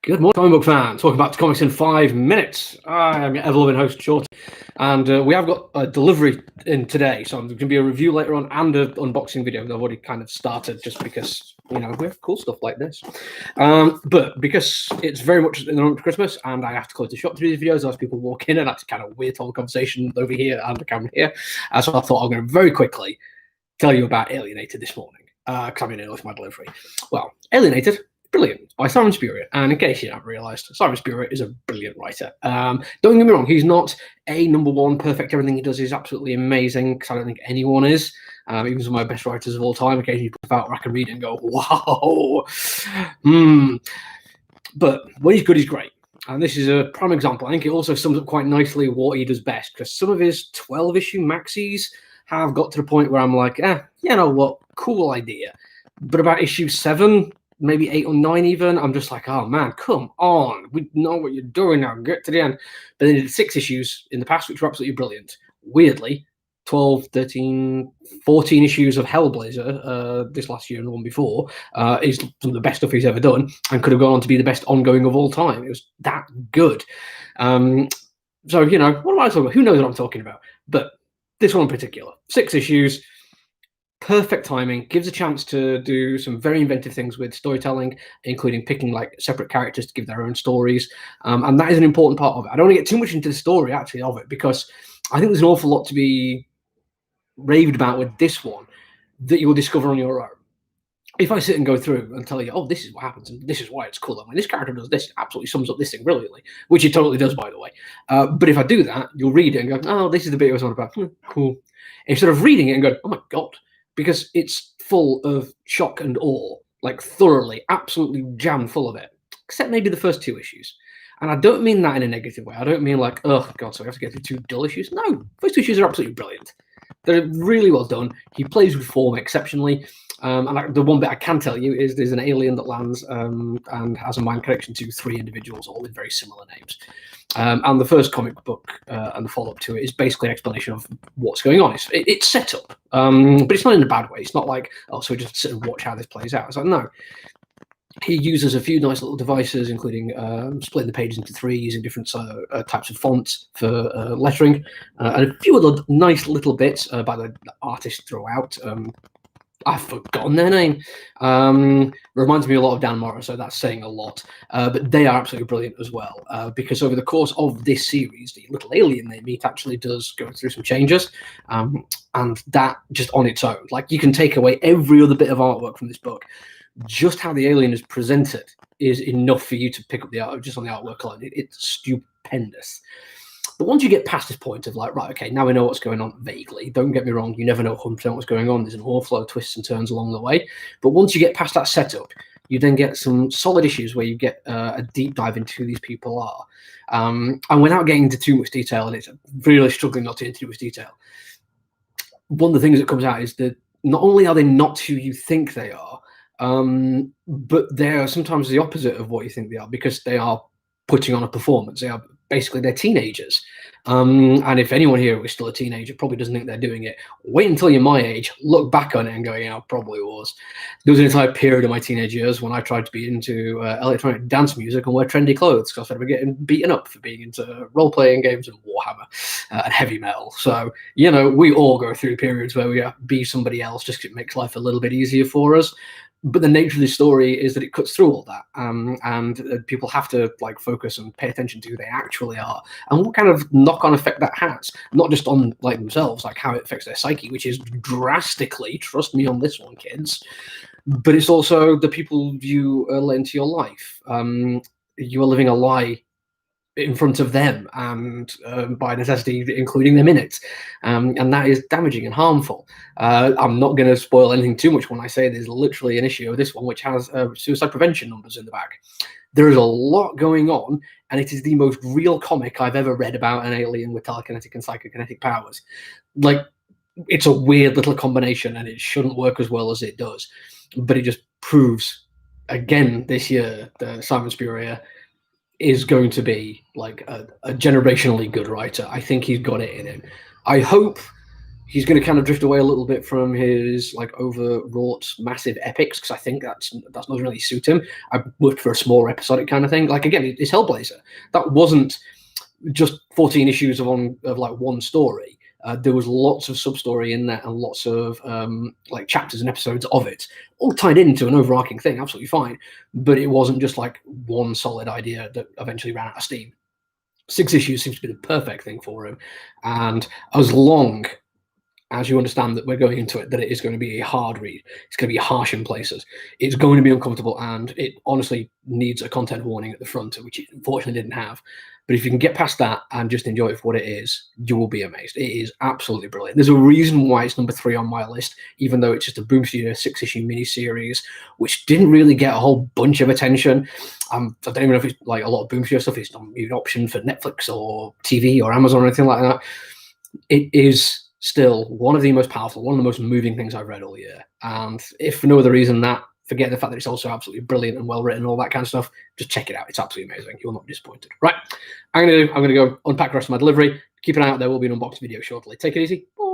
Good morning, comic book fans. Welcome back to Comics in 5 Minutes. I am your ever-loving host, Short, and we have got a delivery in today, so there's going to be a review later on and an unboxing video that I've already kind of started just because, we have cool stuff like this. But because it's very much in the run up to Christmas and I have to close the shop to do these videos as people walk in, and that's kind of weird to hold the conversation over here and the camera here, so I thought I'm going to very quickly tell you about Alienated this morning, because I'm in early for my delivery. Well, Alienated, brilliant, by Simon Spurrier. And in case you haven't realised, Simon Spurrier is a brilliant writer. Don't get me wrong, he's not a number one perfect. Everything he does is absolutely amazing, because I don't think anyone is. Even some of my best writers of all time, occasionally put out where I can read it and go, wow. But when he's good, he's great. And this is a prime example. I think it also sums up quite nicely what he does best, because some of his 12-issue maxis have got to the point where I'm like, you know what, cool idea. But about issue 7, maybe 8 or 9 even, I'm just like, oh man, come on, we know what you're doing now, get to the end. But then he did 6 issues in the past, which were absolutely brilliant. Weirdly, 12, 13, 14 issues of Hellblazer this last year and the one before is some of the best stuff he's ever done, and could have gone on to be the best ongoing of all time. It was that good. So, what am I talking about? Who knows what I'm talking about? But this one in particular, 6 issues, perfect timing, gives a chance to do some very inventive things with storytelling, including picking like separate characters to give their own stories. And that is an important part of it. I don't want to get too much into the story actually of it, because I think there's an awful lot to be raved about with this one that you will discover on your own. If I sit and go through and tell you, oh, this is what happens and this is why it's cool, I mean, this character does this, it absolutely sums up this thing brilliantly, which it totally does, by the way. But if I do that, you'll read it and go, oh, this is the bit I was on about. Cool. Instead of reading it and going, oh my God, because it's full of shock and awe, like thoroughly, absolutely jammed full of it, except maybe the first 2 issues. And I don't mean that in a negative way. I don't mean like, oh God, so we have to get through 2 dull issues. No, first 2 issues are absolutely brilliant. They're really well done. He plays with form exceptionally. And the one bit I can tell you is there's an alien that lands and has a mind connection to 3 individuals, all with very similar names. And the first comic book and the follow-up to it is basically an explanation of what's going on. It's set up, but it's not in a bad way. It's not like, oh, so we just sit and watch how this plays out. It's like, no. He uses a few nice little devices, including splitting the pages into 3, using different types of fonts for lettering, and a few other nice little bits by the artists throughout. I've forgotten their name. Reminds me a lot of Dan Morris, so that's saying a lot. But they are absolutely brilliant as well, because over the course of this series, the little alien they meet actually does go through some changes, and that just on its own, like, you can take away every other bit of artwork from this book. Just how the alien is presented is enough for you to pick up the art just on the artwork alone. It's stupendous. But once you get past this point of like, right, okay, now we know what's going on vaguely. Don't get me wrong, you never know 100% what's going on. There's an awful lot of twists and turns along the way. But once you get past that setup, you then get some solid issues where you get a deep dive into who these people are. And without getting into too much detail, and it's really struggling not to get into too much detail, one of the things that comes out is that not only are they not who you think they are, but they're sometimes the opposite of what you think they are, because they are putting on a performance. They're teenagers. And if anyone here is still a teenager probably doesn't think they're doing it, wait until you're my age, look back on it and go, yeah, I probably was. There was an entire period of my teenage years when I tried to be into electronic dance music and wear trendy clothes, because I started getting beaten up for being into role-playing games and Warhammer and heavy metal. So, we all go through periods where we be somebody else just because it makes life a little bit easier for us. But the nature of the story is that it cuts through all that, and people have to focus and pay attention to who they actually are and what kind of knock-on effect that has, not just on themselves, like how it affects their psyche, which is drastically, trust me on this one, kids, but it's also the people you let into your life. You are living a lie in front of them, and by necessity including them in it, and that is damaging and harmful. I'm not going to spoil anything too much when I say there's literally an issue of this one which has suicide prevention numbers in the back. There is a lot going on, and it is the most real comic I've ever read about an alien with telekinetic and psychokinetic powers. It's a weird little combination, and it shouldn't work as well as it does, but it just proves again this year that Simon Spurrier is going to be a generationally good writer. I think he's got it in him. I hope He's going to kind of drift away a little bit from his like overwrought massive epics, because I think that doesn't really suit him. I worked for a smaller episodic kind of thing. Like again, it's Hellblazer. That wasn't just 14 issues of like one story. There was lots of sub-story in there and lots of like chapters and episodes of it, all tied into an overarching thing, absolutely fine. But it wasn't just like one solid idea that eventually ran out of steam. 6 issues seems to be the perfect thing for him. And as long as you understand that we're going into it, that it is going to be a hard read, it's going to be harsh in places, it's going to be uncomfortable, and it honestly needs a content warning at the front, which it unfortunately didn't have. But if you can get past that and just enjoy it for what it is, you will be amazed. It is absolutely brilliant. There's a reason why it's number 3 on my list, even though it's just a Boom Studio 6-issue miniseries, which didn't really get a whole bunch of attention. I don't even know if it's like a lot of Boom Studio stuff is not an option for Netflix or TV or Amazon or anything like that. It is still one of the most powerful, one of the most moving things I've read all year. And if for no other reason that, forget the fact that it's also absolutely brilliant and well written and all that kind of stuff, just check it out. It's absolutely amazing. You'll not be disappointed. Right, I'm gonna go unpack the rest of my delivery. Keep an eye out. There will be an unboxed video shortly. Take it easy. Bye.